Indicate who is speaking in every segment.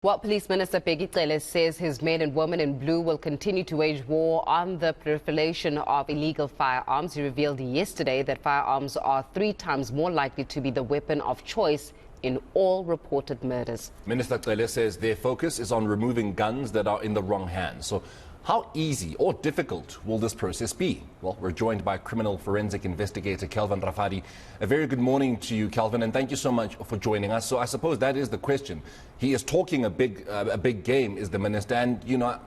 Speaker 1: Well, Police Minister Bizz Tracers says his men and women in blue will continue to wage war on the proliferation of illegal firearms. He revealed yesterday that firearms are 3 times more likely to be the weapon of choice in all reported murders.
Speaker 2: Minister Tracers says their focus is on removing guns that are in the wrong hands. So how easy or difficult will this process be? Well, we're joined by criminal forensic investigator Kelvin Rafadi. A very good morning to you, Kelvin, and thank you so much for joining us. So I suppose that is the question. He is talking a big game, is the minister, and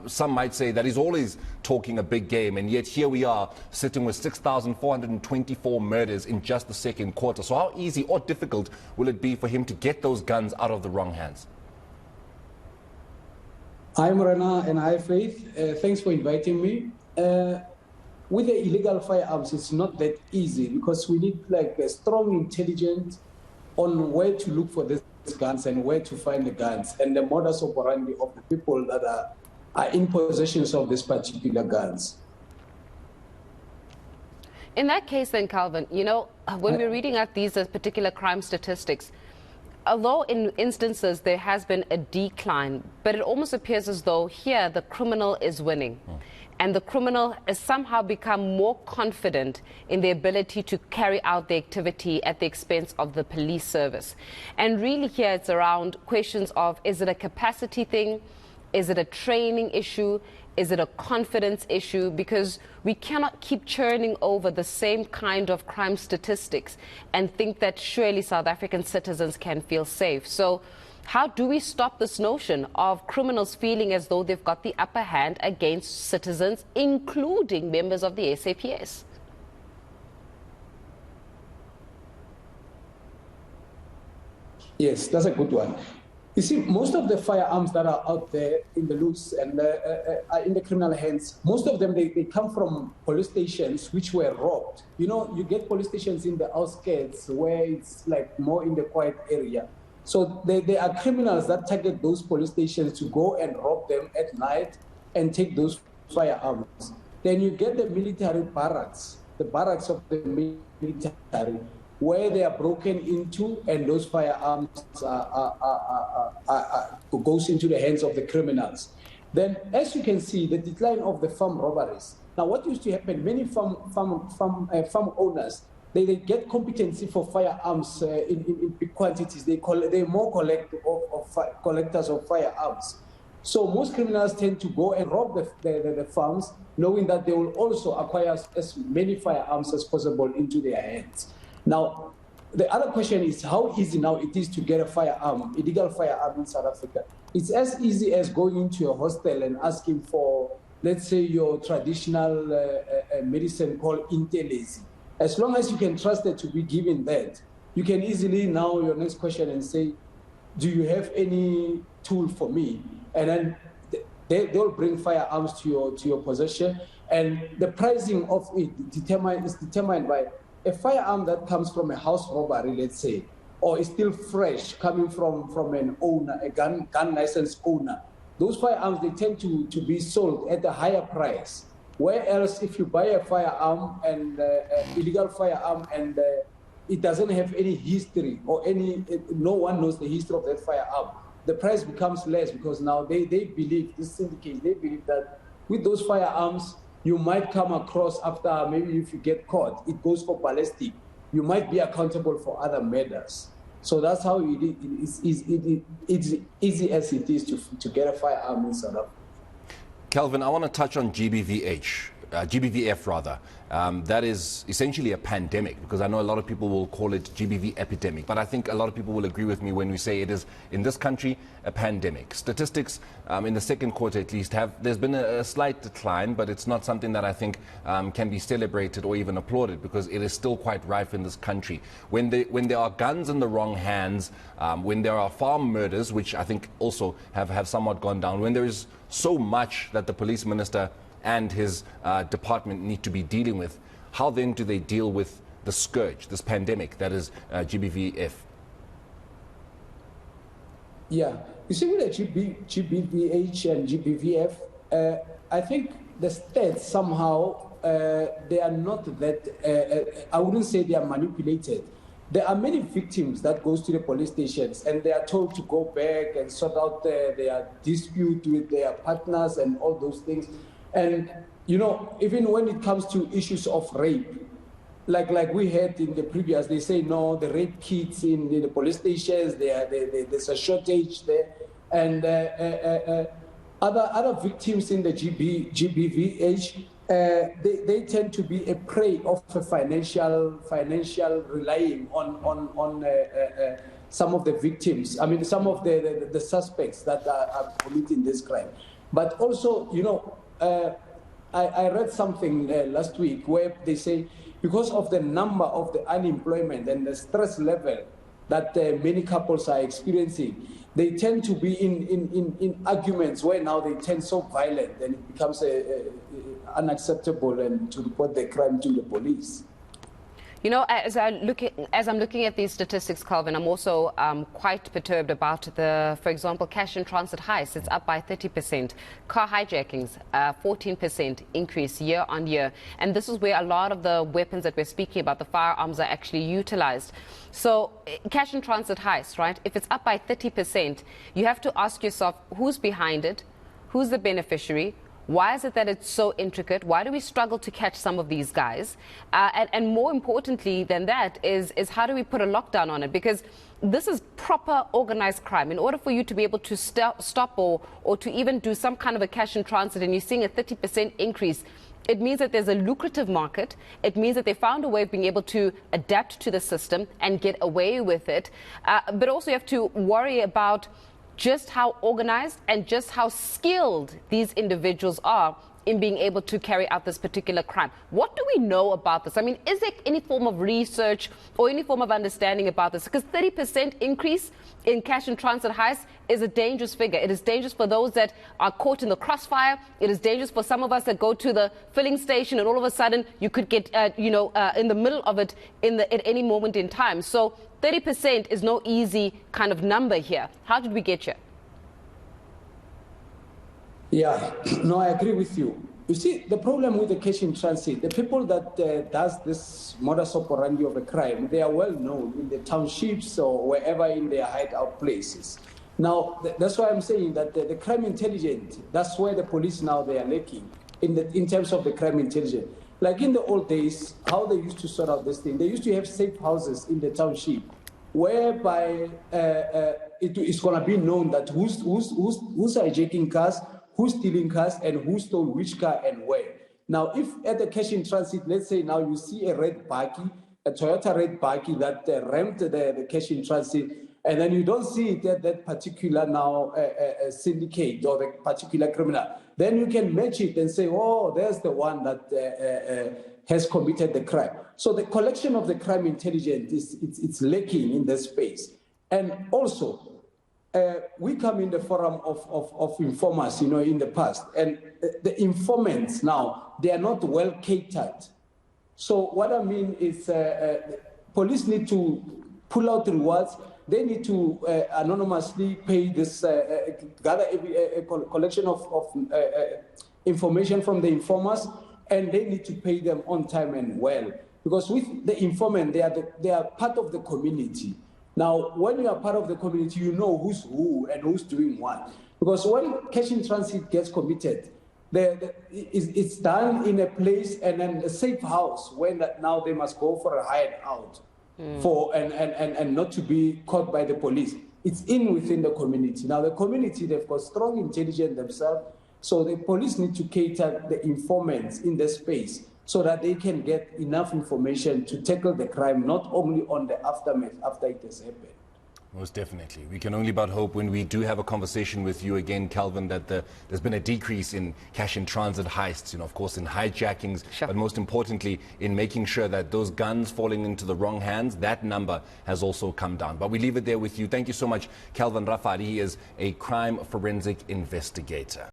Speaker 2: some might say that he's always talking a big game, and yet here we are sitting with 6,424 murders in just the second quarter. So how easy or difficult will it be for him to get those guns out of the wrong hands?
Speaker 3: I'm Rana and hi Faith. Thanks for inviting me. With the illegal firearms, it's not that easy because we need a strong intelligence on where to look for these guns and where to find the guns and the modus operandi of the people that are in possession of these particular guns.
Speaker 1: In that case then, Calvin, when we're reading out these particular crime statistics, although in instances there has been a decline, but it almost appears as though here the criminal is winning. And the criminal has somehow become more confident in their ability to carry out the activity at the expense of the police service. And really here it's around questions of, is it a capacity thing? Is it a training issue? Is it a confidence issue? Because we cannot keep churning over the same kind of crime statistics and think that surely South African citizens can feel safe. So how do we stop this notion of criminals feeling as though they've got the upper hand against citizens, including members of the SAPS?
Speaker 3: Yes, that's a good one. You see, most of the firearms that are out there in the loose and are in the criminal hands, most of them, they come from police stations which were robbed. You get police stations in the outskirts where it's more in the quiet area. So there are criminals that target those police stations to go and rob them at night and take those firearms. Then you get the military barracks, the barracks of the military, where they are broken into and those firearms goes into the hands of the criminals. Then, as you can see, the decline of the farm robberies. Now, what used to happen, many farm owners, they get competency for firearms in big quantities. They're more collectors of firearms. So most criminals tend to go and rob the farms, knowing that they will also acquire as many firearms as possible into their hands. Now, the other question is how easy now it is to get a firearm, illegal firearm in South Africa. It's as easy as going into a hostel and asking for, let's say, your traditional medicine called Intelezi. As long as you can trust it to be given that, you can easily now, your next question and say, do you have any tool for me? And then they'll bring firearms to your possession. And the pricing of it is determined by a firearm that comes from a house robbery, let's say, or is still fresh, coming from an owner, a gun license owner. Those firearms, they tend to be sold at a higher price. Whereas if you buy a firearm and illegal firearm and it doesn't have any history or no one knows the history of that firearm, the price becomes less because now they believe, this syndicate, they believe that with those firearms, you might come across after, maybe if you get caught, it goes for ballistic. You might be accountable for other murders. So that's how it's easy as it is to get a firearm in South Africa.
Speaker 2: Kelvin, I want to touch on GBVF rather. That is essentially a pandemic, because I know a lot of people will call it GBV epidemic, but I think a lot of people will agree with me when we say it is, in this country, a pandemic. Statistics in the second quarter at least there's been a slight decline, but it's not something that I think can be celebrated or even applauded, because it is still quite rife in this country. When there are guns in the wrong hands, when there are farm murders, which I think also have somewhat gone down, when there is so much that the police minister and his department need to be dealing with, how then do they deal with the scourge, this pandemic that is GBVF?
Speaker 3: Yeah, you see, with the GBVH and GBVF, I think the stats somehow, they are not that, I wouldn't say they are manipulated. there are many victims that goes to the police stations and they are told to go back and sort out their dispute with their partners and all those things. And, you know, even when it comes to issues of rape, like we had in the previous, they say, no, the rape kits in the police stations, there's a shortage there. And other victims in the GBVH, they tend to be a prey of a financial relying on some of the victims. I mean, some of the suspects that are committing this crime. But also, you know, I read something last week where they say because of the number of the unemployment and the stress level that many couples are experiencing, they tend to be in arguments where now they turn so violent and it becomes unacceptable and to report the crime to the police.
Speaker 1: You know, as I'm looking at these statistics, Calvin, I'm also quite perturbed about for example, cash in transit heists. It's up by 30%. Car hijackings, 14% increase year on year. And this is where a lot of the weapons that we're speaking about, the firearms, are actually utilized. So cash in transit heists, right? If it's up by 30%, you have to ask yourself, who's behind it? Who's the beneficiary? Why is it that it's so intricate? Why do we struggle to catch some of these guys? And more importantly than that is how do we put a lockdown on it? Because this is proper organized crime. In order for you to be able to stop or to even do some kind of a cash in transit, and you're seeing a 30% increase, it means that there's a lucrative market. It means that they found a way of being able to adapt to the system and get away with it. But also you have to worry about just how organized and just how skilled these individuals are in being able to carry out this particular crime. What do we know about this? I mean, is there any form of research or any form of understanding about this? Because 30% increase in cash and transit heists is a dangerous figure. It is dangerous for those that are caught in the crossfire. It is dangerous for some of us that go to the filling station and all of a sudden you could get, in the middle of it at any moment in time. So 30% is no easy kind of number here. How did we get here?
Speaker 3: Yeah, no, I agree with you. You see, the problem with the cash in transit, the people that does this modus operandi of a crime, they are well known in the townships or wherever in their hideout places. Now, that's why I'm saying that the crime intelligence, that's where the police now, they are lacking in terms of the crime intelligence. Like in the old days, how they used to sort out this thing, they used to have safe houses in the township, whereby it's going to be known that who's hijacking cars, who's stealing cars, and who stole which car and where. Now, if at the cash in transit, let's say now you see a red bakkie, a Toyota red bakkie that rammed the cash in transit, and then you don't see it at that particular now syndicate or the particular criminal, then you can match it and say, oh, there's the one that has committed the crime. So the collection of the crime intelligence it's lacking in this space. And also, we come in the forum of informers, you know, in the past, and the informants now, they are not well catered. So what I mean is police need to pull out rewards. They need to anonymously pay this, gather a collection of information from the informers, and they need to pay them on time and well. Because with the informant, they are part of the community. Now, when you are part of the community, you know who's who and who's doing what. Because when cash in transit gets committed, it's done in a place and then a safe house when now they must go for a hideout and not to be caught by the police. It's within the community. Now, the community, they've got strong intelligence themselves, so the police need to cater the informants in the space so that they can get enough information to tackle the crime, not only on the aftermath after it has happened.
Speaker 2: Most definitely. We can only but hope when we do have a conversation with you again, Calvin, that there's been a decrease in cash in transit heists, of course, in hijackings,
Speaker 1: sure,
Speaker 2: but most importantly, in making sure that those guns falling into the wrong hands, that number has also come down. But we leave it there with you. Thank you so much, Calvin Rafari. He is a crime forensic investigator.